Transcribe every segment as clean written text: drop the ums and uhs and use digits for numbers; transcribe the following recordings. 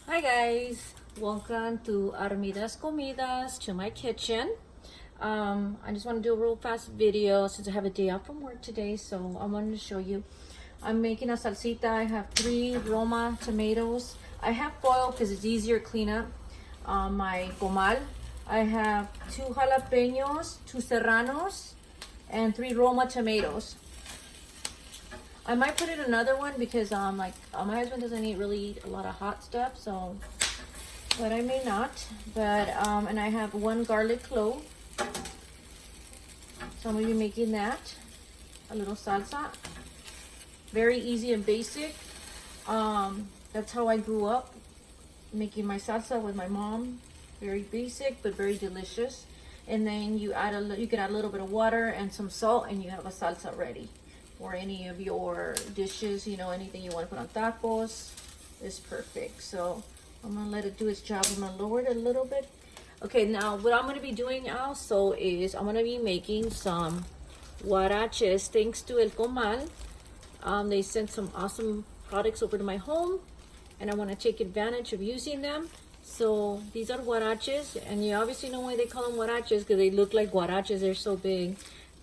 Hi guys, welcome to Armidas Comidas, to my kitchen. I just want to do a real fast video since I have a day off from work today, so I wanted to show you. I'm making a salsita. I have 3 Roma tomatoes. I have foil because it's easier to clean up. My Comal. I have 2 jalapenos, 2 serranos, and 3 Roma tomatoes. I might put in another one because my husband doesn't really eat a lot of hot stuff, so, but I may not. But and I have 1 garlic clove, so I'm gonna be making that, a little salsa. Very easy and basic. That's how I grew up, making my salsa with my mom. Very basic but very delicious. And then you can add a little bit of water and some salt, and you have a salsa ready. Or any of your dishes, you know, anything you want to put on tacos is perfect. So I'm gonna let it do its job. I'm gonna lower it a little bit. Okay, now what I'm gonna be doing also is I'm gonna be making some huaraches thanks to El Comal. They sent some awesome products over to my home, and I want to take advantage of using them. So these are huaraches, and you obviously know why they call them huaraches, because they look like huaraches. They're so big.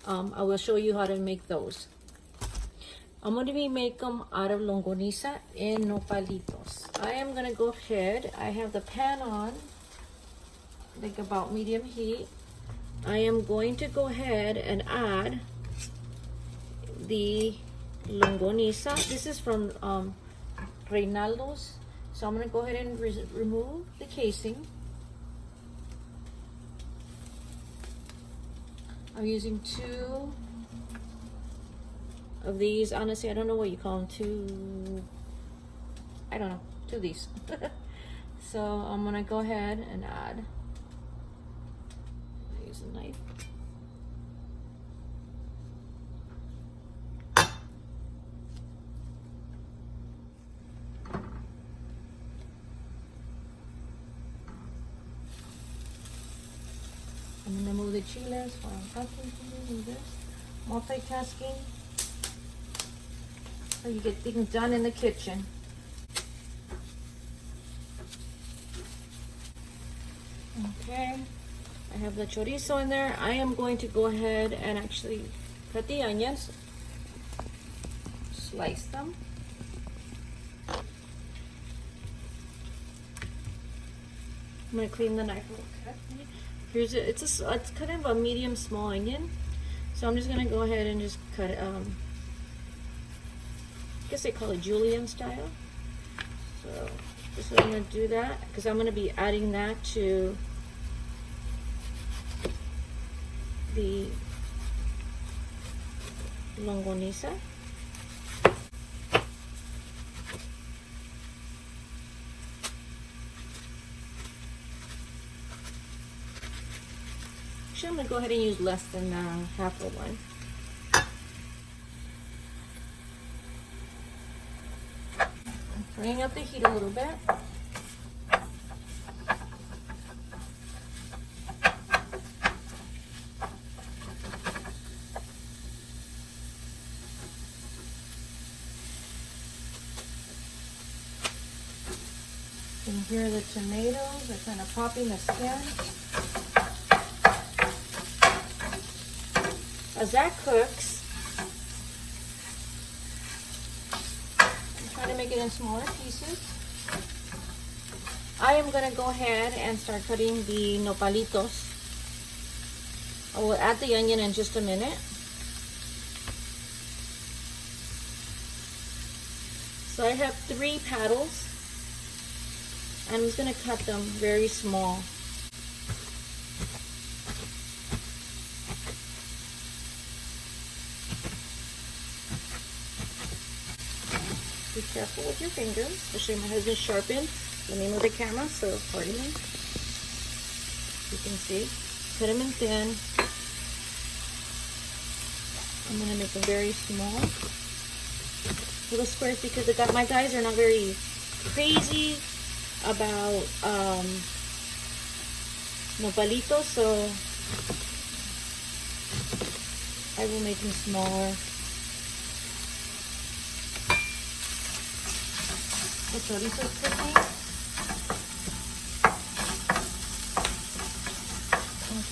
I will show you how to make those. I'm going to be making them out of longaniza and nopalitos. I am going to go ahead. I have the pan on, like about medium heat. I am going to go ahead and add the longaniza. This is from Reynaldo's. So I'm going to go ahead and remove the casing. I'm using 2 of these. Honestly, I don't know what you call them. 2 of these. So I'm gonna go ahead and add. Use a knife. I'm gonna move the chiles while I'm talking to you. Do this multitasking. So you get things done in the kitchen. Okay, I have the chorizo in there. I am going to go ahead and actually cut the onions, slice them. I'm gonna clean the knife real quick. It's kind of a medium small onion, so I'm just gonna go ahead and just cut it. I guess they call it julienne style. So just I'm going to do that because I'm going to be adding that to the longaniza. Actually, I'm going to go ahead and use less than half of one. Bring up the heat a little bit. You can hear the tomatoes, they're kind of popping the skin. As that cooks, to make it in smaller pieces. I am going to go ahead and start cutting the nopalitos. I will add the onion in just a minute. So I have 3 paddles. I'm just going to cut them very small. Be careful with your fingers, especially my husband sharpened. Let me move the camera, so pardon me. You can see, cut them in thin. I'm gonna make them very small, little squares, because my guys are not very crazy about nopalitos, so I will make them smaller. The chorizo is cooking.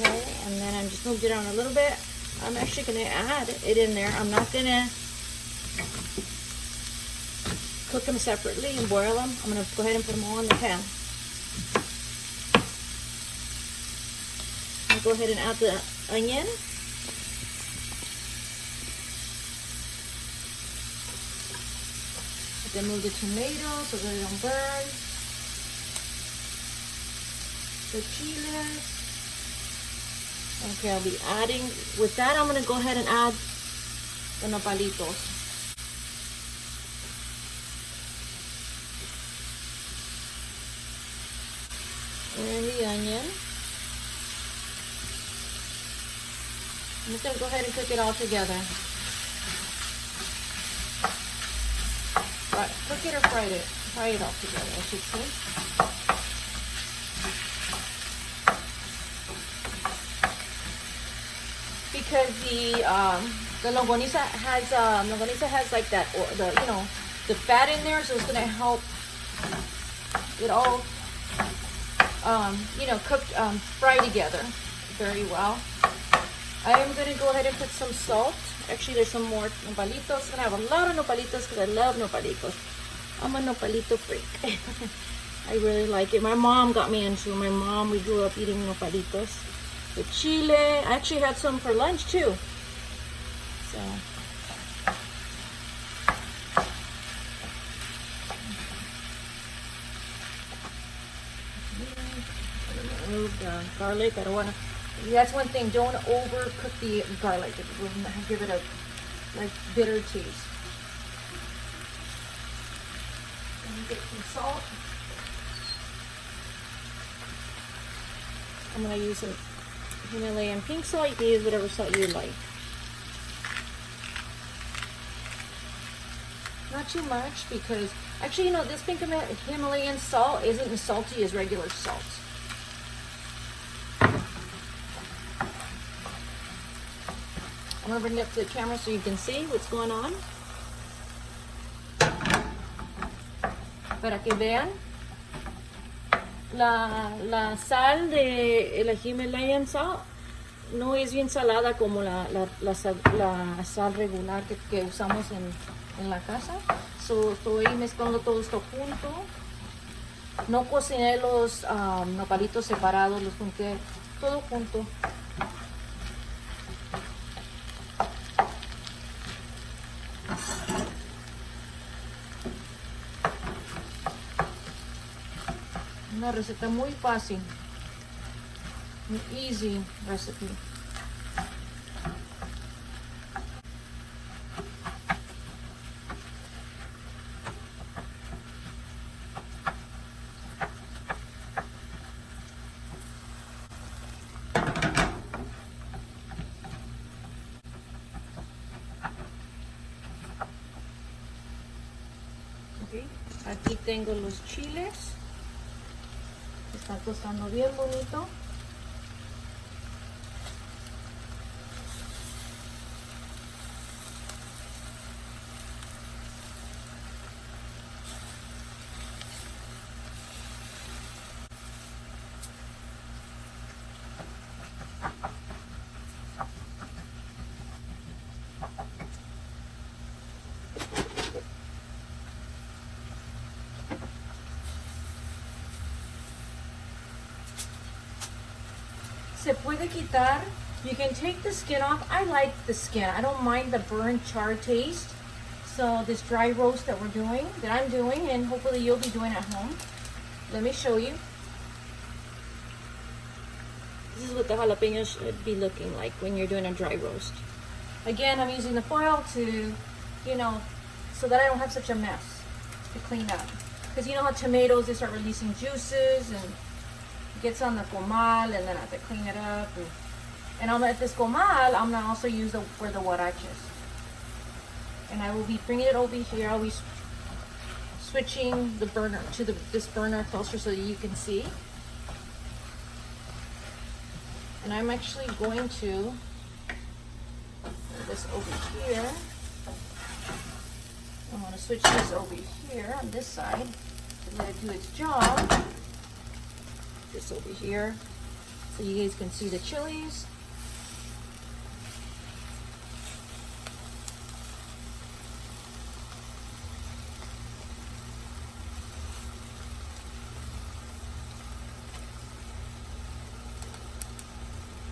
Okay, and then I just moved it around a little bit. I'm actually going to add it in there. I'm not going to cook them separately and boil them. I'm going to go ahead and put them all in the pan. I'll go ahead and add the onion. Then move the tomatoes so that they don't burn. The chiles. Okay, I'll be adding, with that I'm going to go ahead and add the nopalitos. And the onion. I'm just going to go ahead and cook it all together. Cook it or fry it? Fry it all together, I should say. Because the longaniza has like that, or the fat in there, so it's gonna help it all cooked, fry together very well. I am gonna go ahead and put some salt. Actually, there's some more nopalitos. I'm gonna have a lot of nopalitos because I love nopalitos. I'm a nopalito freak. I really like it. My mom got me into it. My mom, we grew up eating nopalitos. The chile, I actually had some for lunch too. So. Remove the garlic. I don't want to. That's one thing. Don't overcook the garlic. It will give it a bitter taste. Get some salt. I'm going to use some Himalayan pink salt. You can use whatever salt you like. Not too much because, actually, this pink Himalayan salt isn't as salty as regular salt. I'm going to bring it up to the camera so you can see what's going on. Para que vean, la sal de la Himalayan salt no es bien salada como la sal regular que usamos en la casa. So, estoy mezclando todo esto junto. No cociné los nopalitos separados, los junté todo junto. Una receta muy fácil, an easy recipe. Okay. Aquí tengo los chiles. Está tostando bien bonito. Se puede quitar. You can take the skin off. I like the skin. I don't mind the burnt char taste. So this dry roast that I'm doing, and hopefully you'll be doing at home. Let me show you. This is what the jalapenos should be looking like when you're doing a dry roast. Again, I'm using the foil to, so that I don't have such a mess to clean up. Because you know how tomatoes, they start releasing juices and it gets on the comal, and then I have to clean it up. And at this comal, I'm going to also use for the huaraches. And I will be bringing it over here. I'll be switching the burner to this burner closer so that you can see. And I'm actually going to put this over here. I'm going to switch this over here on this side to let it do its job. This over here. so you guys can see the chilies.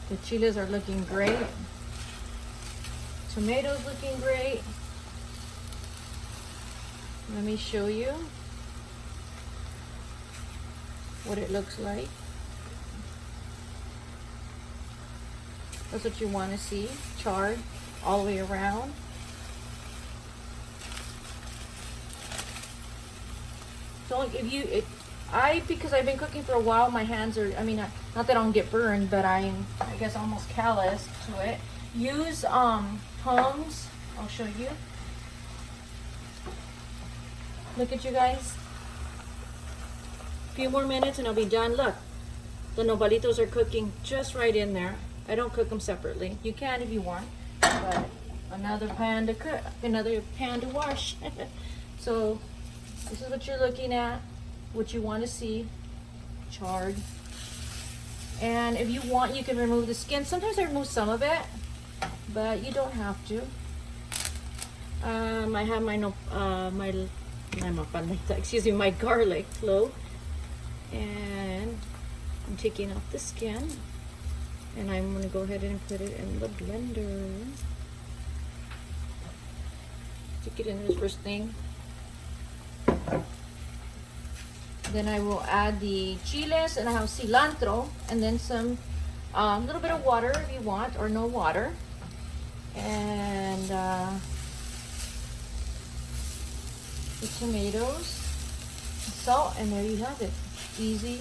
The chiles are looking great. Tomatoes looking great. Let me show you what it looks like. That's what you want to see, charred all the way around. So because I've been cooking for a while, my hands are, I mean, not that I don't get burned, but I guess almost calloused to it. Use tongs. I'll show you. Look at you guys. A few more minutes and I'll be done. Look, the nopalitos are cooking just right in there. I don't cook them separately. You can if you want, but another pan to cook, another pan to wash. So this is what you're looking at, what you want to see, charred. And if you want, you can remove the skin. Sometimes I remove some of it, but you don't have to. I have my garlic clove, and I'm taking off the skin, and I'm going to go ahead and put it in the blender. Stick it in the first thing. Then I will add the chiles, and I have cilantro, and then some little bit of water if you want, or no water, and the tomatoes, salt, and there you have it. Easy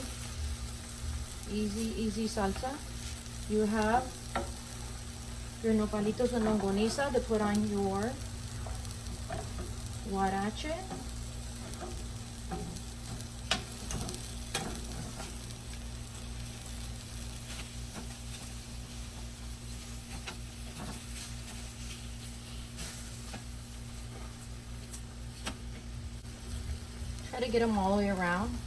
salsa. You have your nopalitos de longaniza to put on your huarache. Try to get them all the way around.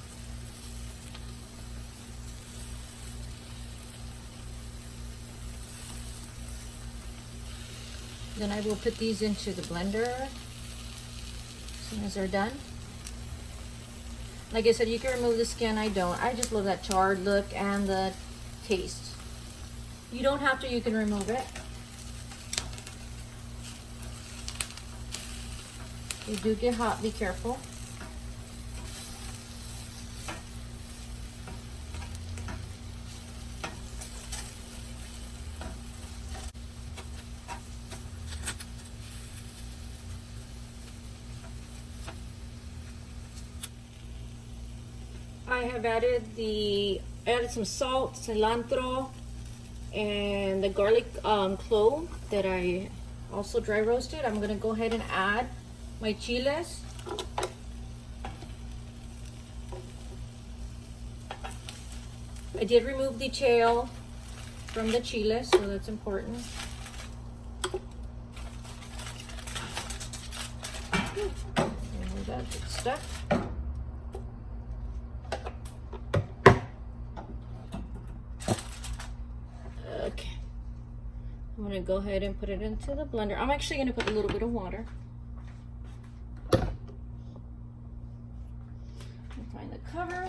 Then I will put these into the blender as soon as they're done. Like I said, you can remove the skin. I don't. I just love that charred look and the taste. You don't have to, you can remove it. They do get hot, be careful. I have added some salt, cilantro, and the garlic clove that I also dry roasted. I'm gonna go ahead and add my chiles. I did remove the tail from the chiles, so that's important. Remove that good stuff. I'm going to go ahead and put it into the blender. I'm actually going to put a little bit of water. Find the cover.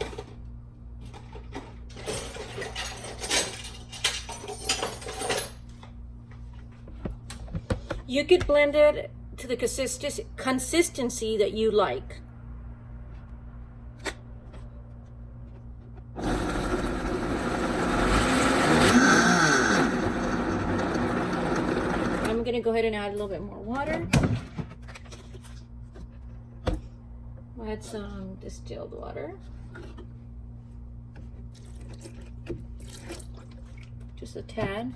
You could blend it to the consistency that you like. I'm going to go ahead and add a little bit more water. I'll add some distilled water. Just a tad.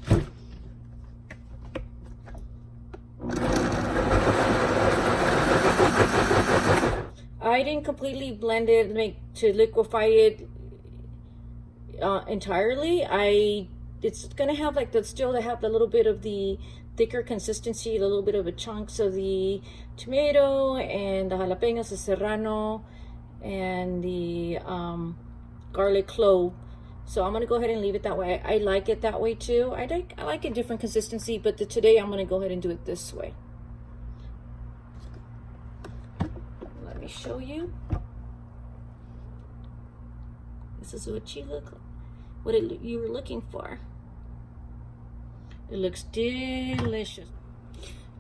I didn't completely blend it to liquefy it entirely. It's gonna have like still have a little bit of the thicker consistency, a little bit of a chunks of the tomato and the jalapenos, the serrano, and the garlic clove. So I'm gonna go ahead and leave it that way. I like it that way too. I like a different consistency, but today I'm gonna go ahead and do it this way. Let me show you. This is what you look, you were looking for. It looks delicious.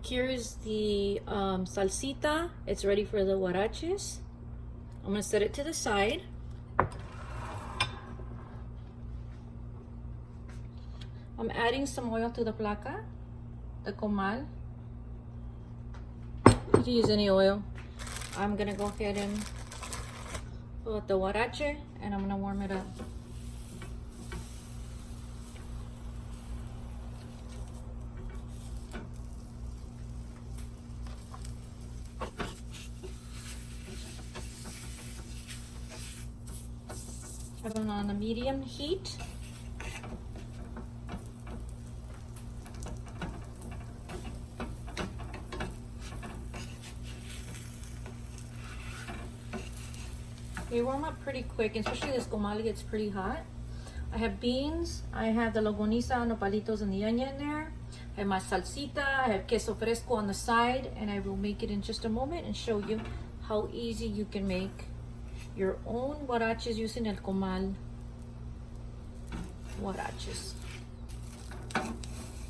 Here is the salsita. It's ready for the huaraches. I'm gonna set it to the side. I'm adding some oil to the placa, the comal. You can use any oil. I'm gonna go ahead and put the huarache and I'm gonna warm it up. Put it on a medium heat. They warm up pretty quick, especially this comal gets pretty hot. I have beans, I have the longaniza, nopalitos, and the onion there. I have my salsita, I have queso fresco on the side, and I will make it in just a moment and show you how easy you can make your own huaraches using el comal huaraches.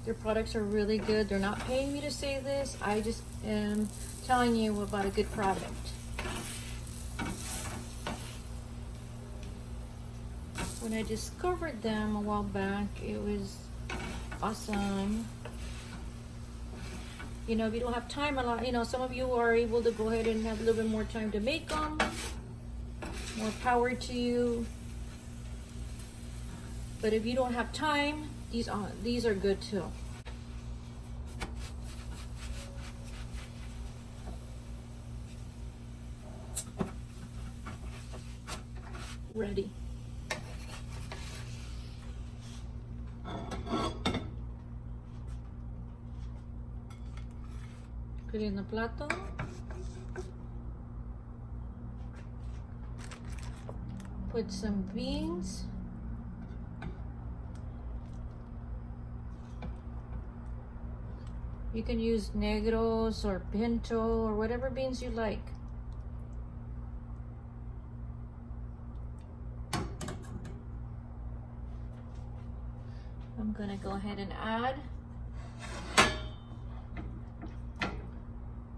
Their products are really good. They're not paying me to say this. I just am telling you about a good product. When I discovered them a while back, it was awesome. You know, if you don't have time a lot, you know, some of you are able to go ahead and have a little bit more time to make them. More power to you. But if you don't have time, these are good too. Ready. Put it in the plato. Put some beans. You can use negros or pinto or whatever beans you like. I'm gonna go ahead and add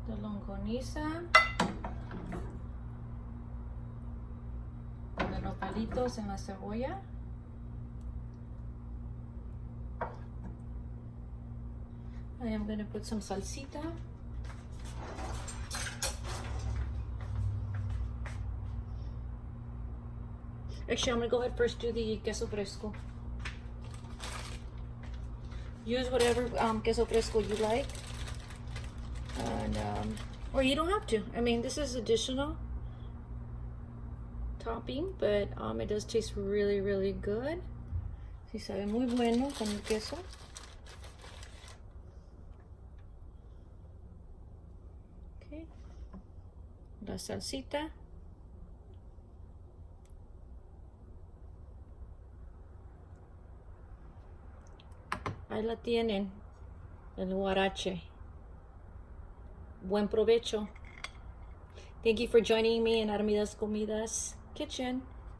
the longaniza, the nopalitos and la cebolla. I am going to put some salsita. Actually, I'm going to go ahead first do the queso fresco. Use whatever queso fresco you like. And, or you don't have to. I mean, this is additional topping, but it does taste really, really good. Sí sabe muy bueno con el queso. Okay. La salsita. Ahí la tienen, el huarache. Buen provecho. Thank you for joining me in Armida's Comidas Kitchen.